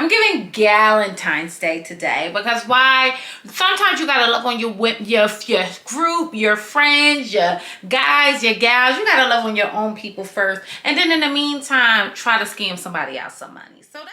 I'm giving Valentine's Day today because why? Sometimes you gotta love on your group, your friends, your guys, your gals. You gotta love on your own people first, and then in the meantime, try to scam somebody out some money. So that's.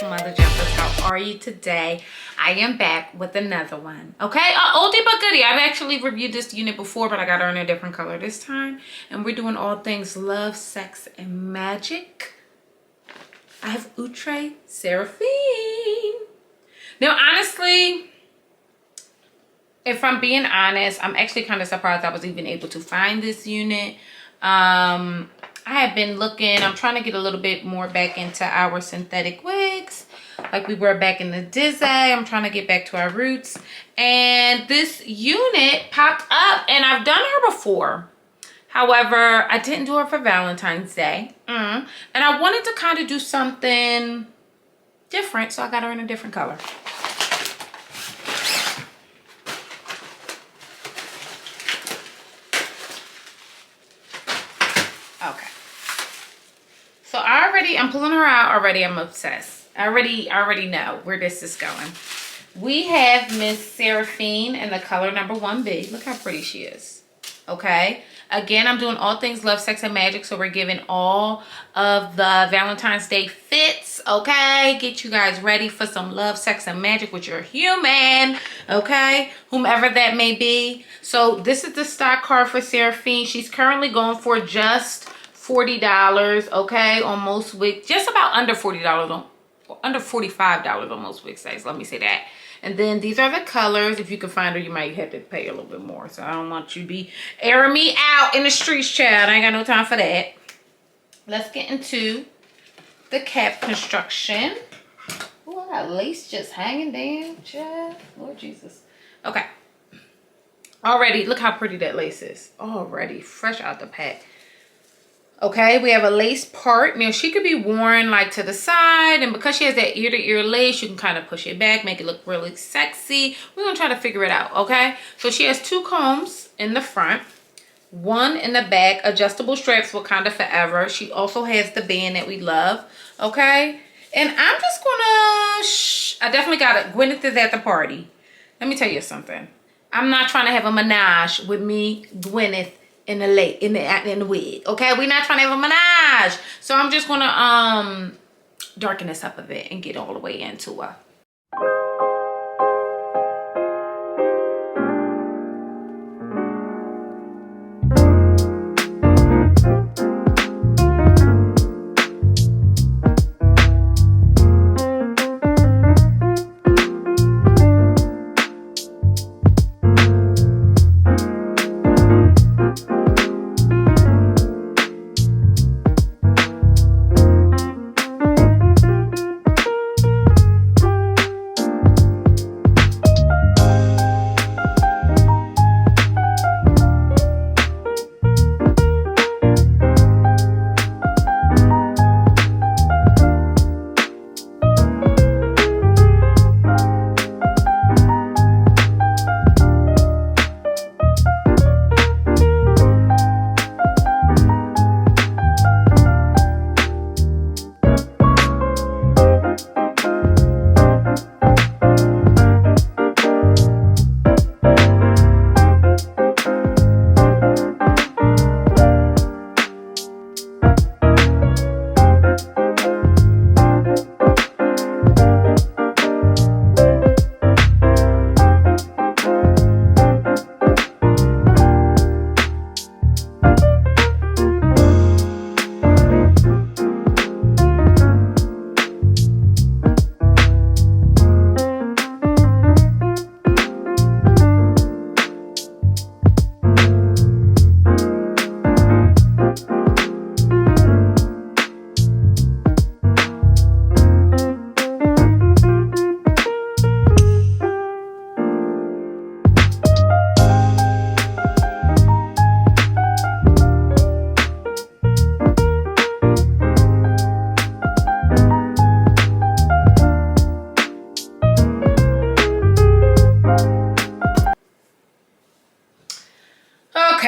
Mother jumpers, how are you today? I am back with another one. Okay, oldie but goodie. I've actually reviewed this unit before, but I got her in a different color this time, and we're doing all things love, sex, and magic. I have Outre SERAPHINE. Now honestly, if I'm being honest, I'm actually kind of surprised I was even able to find this unit. I have been looking, I'm trying to get a little bit more back into our synthetic wigs like we were back in the Dizzy. I'm trying to get back to our roots. And this unit popped up, and I've done her before. However, I didn't do her for Valentine's Day. And I wanted to kind of do something different, so I got her in a different color. Okay. So I'm pulling her out already. I'm obsessed. I already know where this is going. We have Miss SERAPHINE in the color number 1B. Look how pretty she is. Okay. Again, I'm doing all things love, sex, and magic. So we're giving all of the Valentine's Day fits. Okay. Get you guys ready for some love, sex, and magic with your human. Okay. Whomever that may be. So this is the stock card for SERAPHINE. She's currently going for just $40, okay, on most wigs, just about under $40, under $45 on most wig sites, let me say that. And then these are the colors. If you can find her, you might have to pay a little bit more, so I don't want you to be airing me out in the streets, child. I ain't got no time for that. Let's get into the cap construction. Oh, I got lace just hanging down, child. Lord Jesus. Okay. Already, look how pretty that lace is. Already, fresh out the pack. Okay, we have a lace part. Now, she could be worn like to the side, and because she has that ear-to-ear lace, you can kind of push it back, make it look really sexy. We're going to try to figure it out, okay? So she has 2 combs in the front, 1 in the back, adjustable straps for kind of forever. She also has the band that we love, okay? And I'm just going to, I definitely got it. Gwyneth is at the party. Let me tell you something. I'm not trying to have a menage with me, Gwyneth, in the wig, okay? We're not trying to have a menage. So I'm just gonna darken this up a bit and get all the way into her.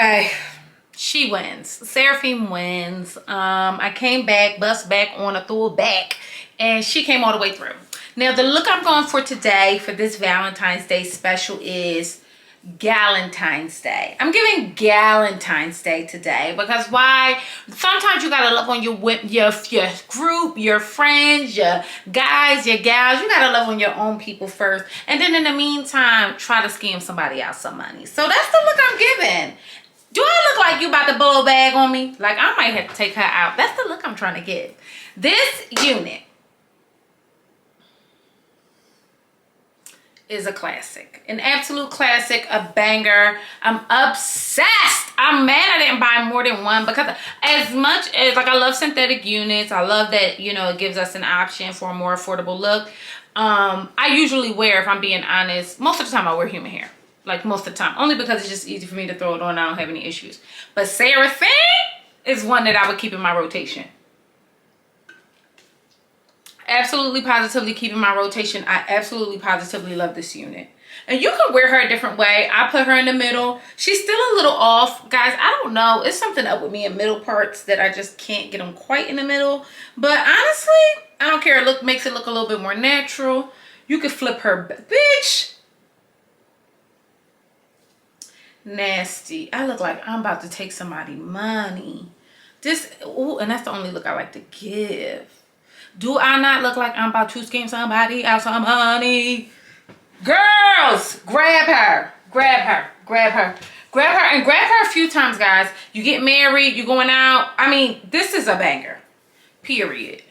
Okay. She wins. Seraphine wins. I came back, bust back on a throw back, and she came all the way through. Now, the look I'm going for today for this Valentine's Day special is Galentine's Day. I'm giving Galentine's Day today because why? Sometimes you gotta love on your group, your friends, your guys, your gals. You gotta love on your own people first, and then in the meantime, try to scam somebody out some money. So that's the look I'm giving. Do I look like you about to blow a bag on me? Like I might have to take her out. That's the look I'm trying to give. This unit is a classic, an absolute classic, a banger. I'm obsessed. I'm mad I didn't buy more than one because as much as like I love synthetic units, I love that, you know, it gives us an option for a more affordable look. I usually wear, if I'm being honest, most of the time I wear human hair. Like most of the time, only because it's just easy for me to throw it on. I don't have any issues. But Seraphine is one that I would keep in my rotation. Absolutely positively keep in my rotation. I absolutely positively love this unit. And you can wear her a different way. I put her in the middle. She's still a little off. Guys, I don't know. It's something up with me in middle parts that I just can't get them quite in the middle. But honestly, I don't care. It makes it look a little bit more natural. You could flip her. Bitch. Nasty. I look like I'm about to take somebody money. This, ooh, and that's the only look I like to give. Do I not look like I'm about to scam somebody out some money? Girls, grab her. Grab her. Grab her. Grab her and grab her a few times, guys. You get married, you're going out. I mean, this is a banger. Period.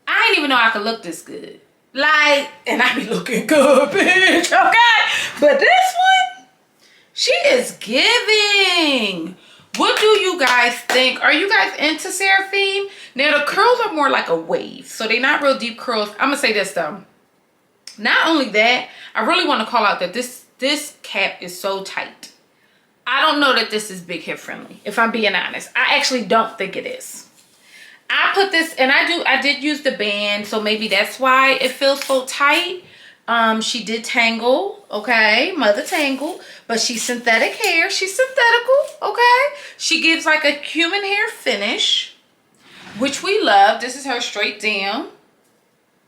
I didn't even know I could look this good. Like, and I be looking good, bitch. Okay? But this one, she is giving. What do you guys think? Are you guys into Seraphine? Now, the curls are more like a wave. So they're not real deep curls. I'm going to say this, though. Not only that, I really want to call out that this cap is so tight. I don't know that this is big hip friendly, if I'm being honest. I actually don't think it is. I put this, and I did use the band, so maybe that's why it feels so tight. She did tangle, okay, mother tangle, but she's synthetic hair. She's synthetical, okay. She gives like a human hair finish, which we love. This is her straight down,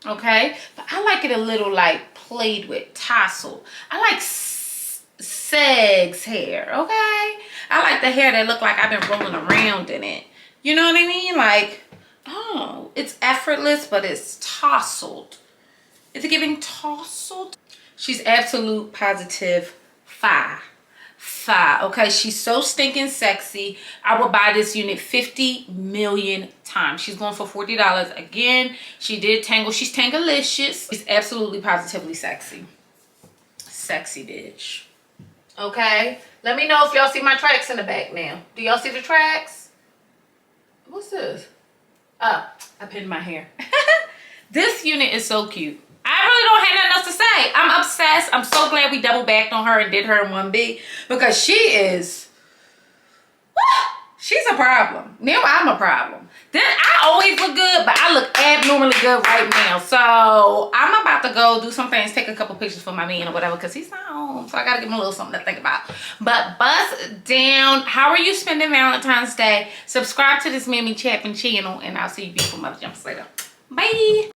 okay. But I like it a little like played with, tassel. I like Seg's hair, okay. I like the hair that look like I've been rolling around in it. You know what I mean? Like, oh, it's effortless, but it's tousled. Is it giving tousled? She's absolute positive fire. Okay, she's so stinking sexy. I will buy this unit 50 million times. She's going for $40. Again, she did tangle. She's tanglicious. She's absolutely positively sexy. Sexy bitch. Okay, let me know if y'all see my tracks in the back now. Do y'all see the tracks? What's this? Oh, I pinned my hair. This unit is so cute. I really don't have nothing else to say. I'm obsessed. I'm so glad we double backed on her and did her in 1B because she is, she's a problem. Now I'm a problem. Then I always look good, but I look abnormally good right now. So I'm about to go do some things, take a couple pictures for my man or whatever because he's not home. So I got to give him a little something to think about. But bust down. How are you spending Valentine's Day? Subscribe to this Mammy Chappin channel and I'll see you beautiful mother jumps later. Bye.